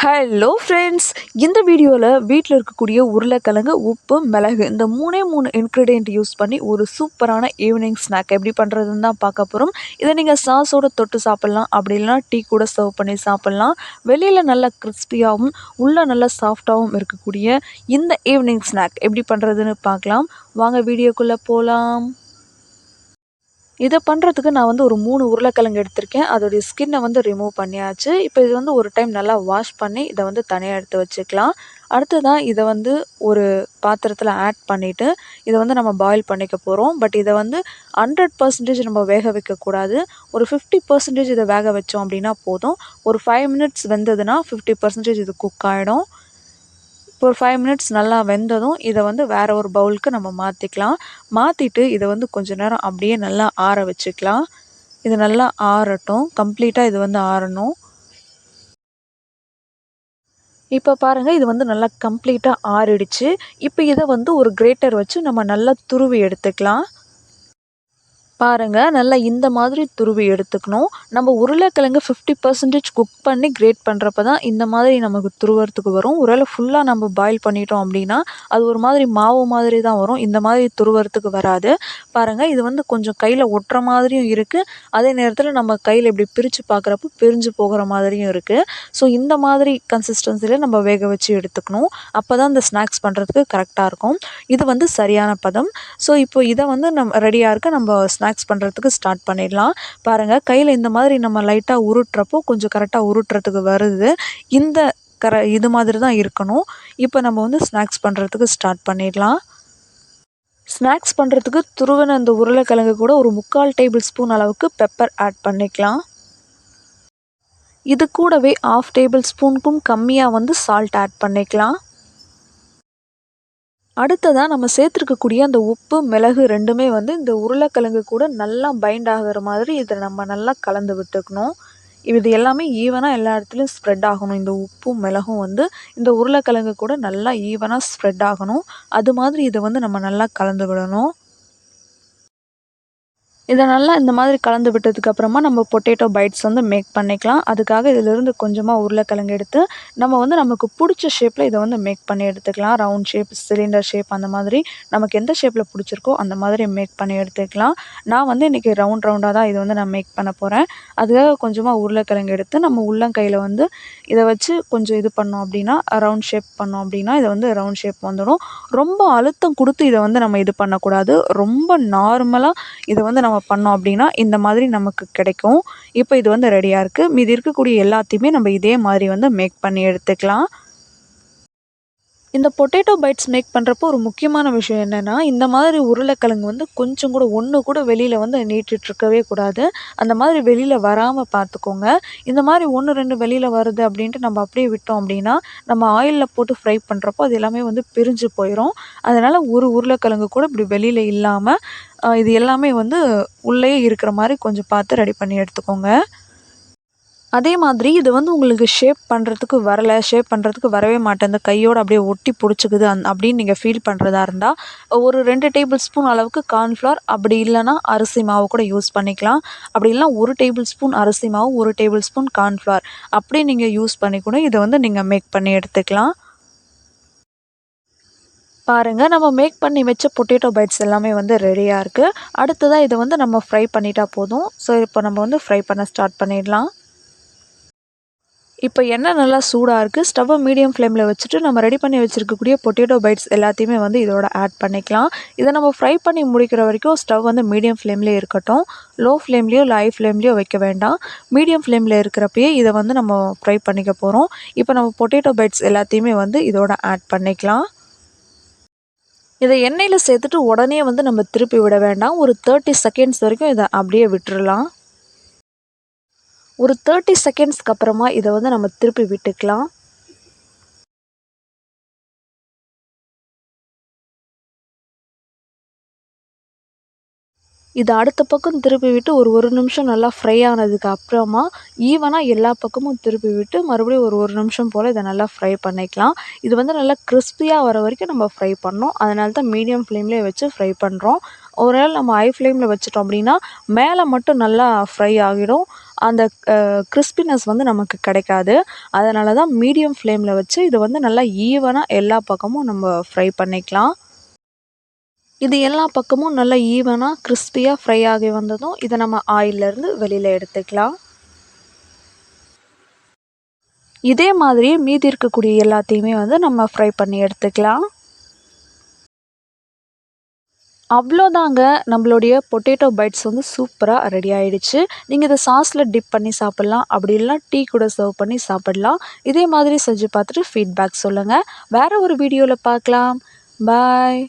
Hello friends, இந்த வீடியோவில் வீட்டில் இருக்கக்கூடிய உருளைக்கிழங்கு, உப்பு, மிளகு இந்த 3 இன்க்ரீடியன்ட் யூஸ் பண்ணி ஒரு சூப்பரான ஈவினிங் ஸ்நாக் எப்படி பண்ணுறதுன்னு தான் பார்க்க போகிறோம். இதை நீங்கள் சாஸோடு தொட்டு சாப்பிட்லாம், அப்படி இல்லைனா டீ கூட சர்வ் பண்ணி சாப்பிட்லாம். வெளியில் நல்லா கிறிஸ்பியாகவும் உள்ளே நல்லா சாஃப்டாகவும் இருக்கக்கூடிய இந்த ஈவினிங் ஸ்நாக் எப்படி பண்ணுறதுன்னு பார்க்கலாம். வாங்க வீடியோக்குள்ளே போகலாம். இதை பண்ணுறதுக்கு நான் ஒரு 3 உருளைக்கிழங்கு எடுத்திருக்கேன். அதோடைய ஸ்கின்னை ரிமூவ் பண்ணியாச்சு. இப்போ இது ஒரு டைம் நல்லா வாஷ் பண்ணி இதை தனியாக எடுத்து வச்சுக்கலாம். அடுத்ததாக இதை ஒரு பாத்திரத்தில் ஆட் பண்ணிவிட்டு இதை நம்ம பாயில் பண்ணிக்க போகிறோம். பட் இதை 100% நம்ம வேக வைக்கக்கூடாது. ஒரு 50% இதை வேக வச்சோம் அப்படின்னா போதும். ஒரு 5 மினிட்ஸ் வெந்ததுன்னா 50% இது குக் ஆகிடும். இப்போ ஒரு 5 மினிட்ஸ் நல்லா வெந்ததும் இதை வேறு ஒரு பவுலுக்கு நம்ம மாற்றிக்கலாம். மாற்றிட்டு இதை கொஞ்ச நேரம் அப்படியே நல்லா ஆற வச்சுக்கலாம். இது நல்லா ஆறட்டும். கம்ப்ளீட்டாக இது ஆறணும். இப்போ பாருங்கள், இது நல்லா கம்ப்ளீட்டாக ஆறிடுச்சு. இப்போ இதை ஒரு கிரேட்டர் வச்சு நம்ம நல்லா துருவி எடுத்துக்கலாம். பாருங்கள், நல்லா இந்த மாதிரி துருவி எடுத்துக்கணும். நம்ம உருளைக்கிழங்கு 50% குக் பண்ணி கிரேட் பண்ணுறப்ப தான் இந்த மாதிரி நமக்கு துருவறதுக்கு வரும். ஒருவேளை ஃபுல்லாக நம்ம பாயில் பண்ணிட்டோம் அப்படின்னா அது ஒரு மாதிரி மாவு மாதிரி தான் வரும். இந்த மாதிரி துருவறதுக்கு வராது. பாருங்கள், இது கொஞ்சம் கையில் ஒட்டுற மாதிரியும் இருக்குது. அதே நேரத்தில் நம்ம கையில் இப்படி பிரித்து பார்க்குறப்போ பிரிஞ்சு போகிற மாதிரியும் இருக்குது. ஸோ இந்த மாதிரி கன்சிஸ்டன்சியில் நம்ம வேக வச்சு எடுத்துக்கணும். அப்போ தான் இந்த ஸ்நாக்ஸ் பண்ணுறதுக்கு கரெக்டாக இருக்கும். இது சரியான பதம். ஸோ இப்போ இதை நம்ம ரெடியாக இருக்க நம்ம ஸ்நாக்ஸ் பண்ணுறதுக்கு ஸ்டார்ட் பண்ணிடலாம். பாருங்கள், கையில் இந்த மாதிரி நம்ம லைட்டாக உருட்டுறப்போ கொஞ்சம் கரெக்டாக உருட்டுறதுக்கு வருது. இந்த இது மாதிரி தான் இருக்கணும். இப்போ நம்ம ஸ்நாக்ஸ் பண்ணுறதுக்கு ஸ்டார்ட் பண்ணிடலாம். ஸ்நாக்ஸ் பண்ணுறதுக்கு துருவின அந்த உருளைக்கிழங்கு கூட ஒரு 3/4 டேபிள் ஸ்பூன் அளவுக்கு பெப்பர் ஆட் பண்ணிக்கலாம். இது கூடவே 1/2 டேபிள் ஸ்பூனுக்கும் கம்மியாக சால்ட் ஆட் பண்ணிக்கலாம். அடுத்ததாக நம்ம சேர்த்துருக்கக்கூடிய அந்த உப்பு, மிளகு ரெண்டுமே இந்த உருளைக்கிழங்கு கூட நல்லா பைண்ட் ஆகிற மாதிரி இதை நம்ம நல்லா கலந்து விட்டுக்கணும். இது எல்லாமே ஈவனாக எல்லா இடத்துலையும் ஸ்ப்ரெட் ஆகணும். இந்த உப்பும் மிளகும் இந்த உருளைக்கிழங்கு கூட நல்லா ஈவனாக ஸ்ப்ரெட் ஆகணும். அது மாதிரி இதை நம்ம நல்லா கலந்து விடணும். இதை நல்லா இந்த மாதிரி கலந்து விட்டதுக்கப்புறமா நம்ம பொட்டேட்டோ பைட்ஸ் மேக் பண்ணிக்கலாம். அதுக்காக இதிலிருந்து கொஞ்சமாக உருளைக்கிழங்கு எடுத்து நம்ம நமக்கு பிடிச்ச ஷேப்பில் இதை மேக் பண்ணி எடுத்துக்கலாம். ரவுண்ட் ஷேப், சிலிண்டர் ஷேப் அந்த மாதிரி நமக்கு எந்த ஷேப்பில் பிடிச்சிருக்கோ அந்த மாதிரி மேக் பண்ணி எடுத்துக்கலாம். நான் இன்றைக்கி ரவுண்டாக தான் இதை நான் மேக் பண்ண போகிறேன். அதுக்காக கொஞ்சமாக உருளைக்கிழங்கு எடுத்து நம்ம உள்ளங்கையில் இதை வச்சு கொஞ்சம் இது பண்ணோம் அப்படின்னா ரவுண்ட் ஷேப் பண்ணோம் அப்படின்னா இதை ரவுண்ட் ஷேப் வந்துடும். ரொம்ப அழுத்தம் கொடுத்து இதை நம்ம இது பண்ணக்கூடாது. ரொம்ப நார்மலாக இதை நம்ம பண்ணோம் அப்படின்னா இந்த மாதிரி நமக்கு கிடைக்கும். இப்போ இது ரெடியாக இருக்குது. மீதி இருக்கக்கூடிய எல்லாத்தையுமே நம்ம இதே மாதிரி மேக் பண்ணி எடுத்துக்கலாம். இந்த பொட்டேட்டோ பைட்ஸ் மேக் பண்ணுறப்போ ஒரு முக்கியமான விஷயம் என்னென்னா, இந்த மாதிரி உருளைக்கிழங்கு கொஞ்சம் கூட ஒன்று கூட வெளியில் நீட்டிகிட்ருக்கவே கூடாது. அந்த மாதிரி வெளியில் வராமல் பார்த்துக்கோங்க. இந்த மாதிரி 1, 2 வெளியில் வருது அப்படின்ட்டு நம்ம அப்படியே விட்டோம் அப்படின்னா நம்ம ஆயிலில் போட்டு ஃப்ரை பண்ணுறப்போ அது எல்லாமே பிரிஞ்சு போயிடும். அதனால் ஒரு உருளைக்கிழங்கு கூட இப்படி வெளியில் இல்லாமல் இது எல்லாமே உள்ளேயே இருக்கிற மாதிரி கொஞ்சம் பார்த்து ரெடி பண்ணி எடுத்துக்கோங்க. அதே மாதிரி இது உங்களுக்கு ஷேப் பண்ணுறதுக்கு வரவே மாட்டேங்குது, கையோடு அப்படியே ஒட்டி பிடிச்சிக்குது அப்படின்னு நீங்கள் ஃபீல் பண்ணுறதா இருந்தால் ஒரு 2 டேபிள் ஸ்பூன் அளவுக்கு கார்ன்ஃப்ளவர், அப்படி இல்லைனா அரிசி மாவு கூட யூஸ் பண்ணிக்கலாம். அப்படி இல்லைனா 1 டேபிள் ஸ்பூன் அரிசி மாவு, 1 டேபிள் ஸ்பூன் கார்ன்ஃப்ளவர் அப்படி நீங்கள் யூஸ் பண்ணி கூட இதை நீங்கள் மேக் பண்ணி எடுத்துக்கலாம். பாருங்கள், நம்ம மேக் பண்ணி வச்ச பொட்டேட்டோ பைட்ஸ் எல்லாமே ரெடியாக இருக்குது. அடுத்ததாக இதை நம்ம ஃப்ரை பண்ணிட்டா போதும். ஸோ இப்போ நம்ம ஃப்ரை பண்ண ஸ்டார்ட் பண்ணிடலாம். இப்போ எண்ணெய் நல்லா சூடாக இருக்குது. ஸ்டவ்வை மீடியம் ஃப்ளேமில் வச்சுட்டு நம்ம ரெடி பண்ணி வச்சுருக்கக்கூடிய பொட்டேட்டோ பைட்ஸ் எல்லாத்தையுமே இதோட ஆட் பண்ணிக்கலாம். இதை நம்ம ஃப்ரை பண்ணி முடிக்கிற வரைக்கும் ஸ்டவ் மீடியம் ஃப்ளேம்லேயே இருக்கட்டும். லோ ஃப்ளேம்லேயோ இல்லை ஹை ஃப்ளேம்லேயோ வைக்க வேண்டாம். மீடியம் ஃப்ளேமில் இருக்கிறப்பயே இதை நம்ம ஃப்ரை பண்ணிக்க போகிறோம். இப்போ நம்ம பொட்டேட்டோ பைட்ஸ் எல்லாத்தையுமே இதோட ஆட் பண்ணிக்கலாம். இதை எண்ணெயில் சேர்த்துட்டு உடனே நம்ம திருப்பி விட வேண்டாம். ஒரு 30 செகண்ட்ஸ் வரைக்கும் இதை அப்படியே விட்டுறலாம். ஒரு 30 செகண்ட்ஸ்க்கு அப்புறமா இதை நம்ம திருப்பி விட்டுக்கலாம். இதை அடுத்த பக்கம் திருப்பி விட்டு ஒரு நிமிஷம் நல்லா ஃப்ரை ஆனதுக்கு அப்புறமா ஈவனாக எல்லா பக்கமும் திருப்பி விட்டு மறுபடியும் ஒரு நிமிஷம் போல் இதை நல்லா ஃப்ரை பண்ணிக்கலாம். இது நல்லா கிறிஸ்பியாக வர வரைக்கும் நம்ம ஃப்ரை பண்ணோம். அதனால தான் மீடியம் ஃப்ளேம்லேயே வச்சு ஃப்ரை பண்ணுறோம். ஒருவேளை நம்ம ஹை ஃப்ளேமில் வச்சிட்டோம் அப்படின்னா மேலே மட்டும் நல்லா ஃப்ரை ஆகிடும். அந்த கிறிஸ்பினஸ் வந்து நமக்கு கிடைக்காது. அதனால தான் மீடியம் ஃப்ளேமில் வச்சு இதை வந்து நல்லா ஈவனாக எல்லா பக்கமும் நம்ம ஃப்ரை பண்ணிக்கலாம். இது எல்லா பக்கமும் நல்லா ஈவனாக கிறிஸ்பியாக ஃப்ரை ஆகி வந்ததும் இதை நம்ம ஆயிலிருந்து வெளியில் எடுத்துக்கலாம். இதே மாதிரி மீதி இருக்கக்கூடிய எல்லாத்தையுமே வந்து நம்ம ஃப்ரை பண்ணி எடுத்துக்கலாம். அவ்வளோதாங்க, நம்மளுடைய பொட்டேட்டோ பைட்ஸ் வந்து சூப்பராக ரெடி ஆயிடுச்சு. நீங்கள் இதை சாஸில் டிப் பண்ணி சாப்பிட்லாம், அப்படி இல்லைனா டீ கூட சர்வ் பண்ணி சாப்பிடலாம். இதே மாதிரி செஞ்சு பார்த்துட்டு ஃபீட்பேக் சொல்லுங்கள். வேறு ஒரு வீடியோவில் பார்க்கலாம். பாய்.